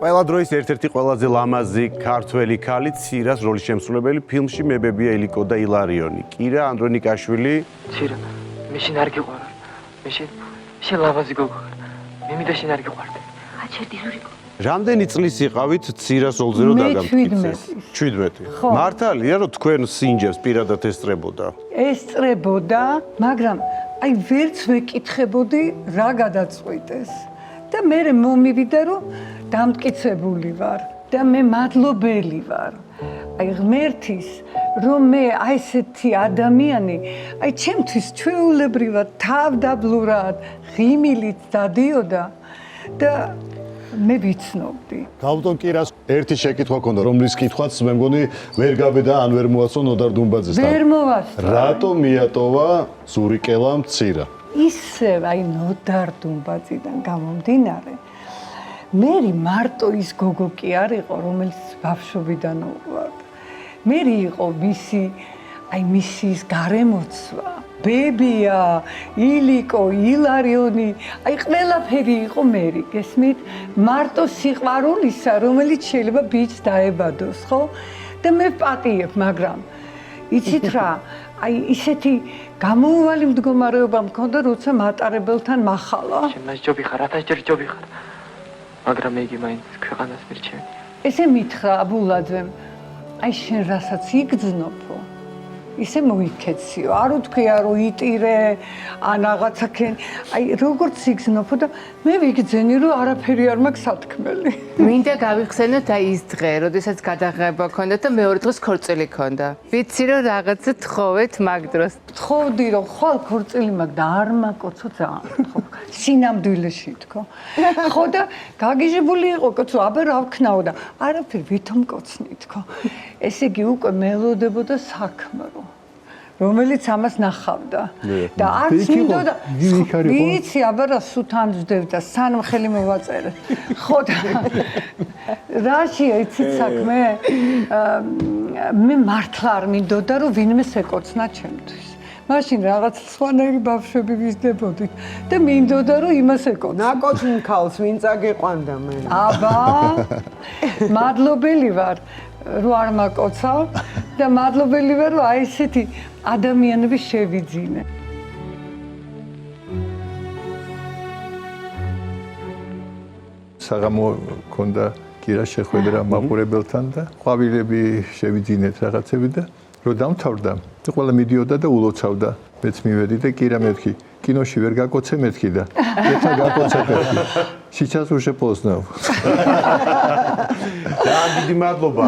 ყველა დროის ერთ-ერთი ყველაზე ლამაზი ქართველი ქალი ცირას როლის შემსრულებელი ფილმში მებებია ილიკო და ილარიონი. კირა ანდრონიკაშვილი. ცირა, მე შენ არ გიყვარ. მე შენ ლამაზი გოგო ხარ. მე მინდა შენ არ გიყვარდე. აჩერდი რურიკო. რამდენი წლის იყავით ცირას როლზე რომ დაგამტკიცეს? 17. მართალია რომ თქვენ სინჯებს პირადად ესწრებოდა? ესწრებოდა, მაგრამ აი ვერც ვეკითხებოდი რა გადაწყვიტეს. და მე მომივიდა რომ დამტკიცებული ვარ და მე მადლობელი ვარ. აი ღმერთის რომ მე აი ესეთი ადამიანი, აი ჩემთვის ჩვეულებრივად თავდაბლურად ღიმილით დადიოდა და მე ვიცნობდი. გავუტონ კირას ერთი შეკითხვა ქონდა, რომლის კითხვაც მე მგონი ვერ გაბედა ან ვერ მოასწრო ნოდარ დუმბაძესთან. ვერ მოვასწრო. რატომ მიატოვა ზურიკელა მცირა? ისე აი ნოდარ დუმბაძიდან გამომდინარე. მე მარტო ის გოგო კი არ იყო, რომელიც ბავშვობიდან უყვარდა. მე იყო მისის გარემოცვა. ბებია, ილიკო, ილარიონი, აი ყველაფერი იყო მერი, გესმით? მარტო სიყვარულისა, რომელიც შეიძლება ბიჭს დაებადოს, ხო? და მე ვპატიებ, მაგრამ იცით რა, აი ისეთი გამოუვალი მდგომარეობა მქონდა, როცა მატარებელთან მახალა. შენ მას ჯობი ხარ, 1000 ჯერ ჯობი ხარ. მაგრამ მე იგი მაინც ქვეყანას მირჩევია. ესე მითხრა აბულაძემ, აი შენ რასაც იგრძნობო, ისე მოიქეციო. არ უთქვია რომ იტირე ან რაღაცაკენ, აი როგორც იგრძნობო და მე ვიგძენი რომ არაფერი არ მაქვს სათქმელი. მინდა გავიხსენოთ აი ის დღე, როდესაც გადაღება ქონდა და მეორე დღეს ქორწილი ქონდა. ვიცი რომ რაღაცა თხოვეთ მაგ დროს. თხოვდი რომ ხვალ ქორწილი მაქვს და არ მაკოცო ძალიან თქო. სინამდვილეში თქო. ხო და გაგიჟებული იყო კაცო, აბა რა ვქნაო და არაფერი ვითომ კოცნი თქო. ესე იგი უკვე მელოდებოდა საქმრო. რომელიც ამას ნახავდა და არც მინდოდა ვიცი აბა რა სუთან ვძდევდა სანამ ხელი მოვაწერე ხო და რაშია იცით საქმე მე მართლა არ მინდოდა რომ ვინმე ეკოცნა ჩემთვის მაშინ რაღაც სხვანაირი ბავშვები ვიზდებოდით და მინდოდა რომ იმას ეკოცნა ნაკოჩნ ქალს ვინ წაგეყვანდა მე აბა მადლობელი ვარ რო არ მაკოცავ და მადლობელი ვარ რომ აი ესეთი ადამიანები შევიძინე. საღამო ქონდა კირა შეხვედრა მაყურებელთან და ყვავილები შევიძინეთ რაღაცები და რო დამთავრდა და ყველა მიდიოდა და ულოცავდა მეც მივედი და კირა მეთქი კინოში ვერ გაკოცე მეთქი და ეხლა გაკოცე მეთქი сейчас уже поздно. დიდი მადლობა.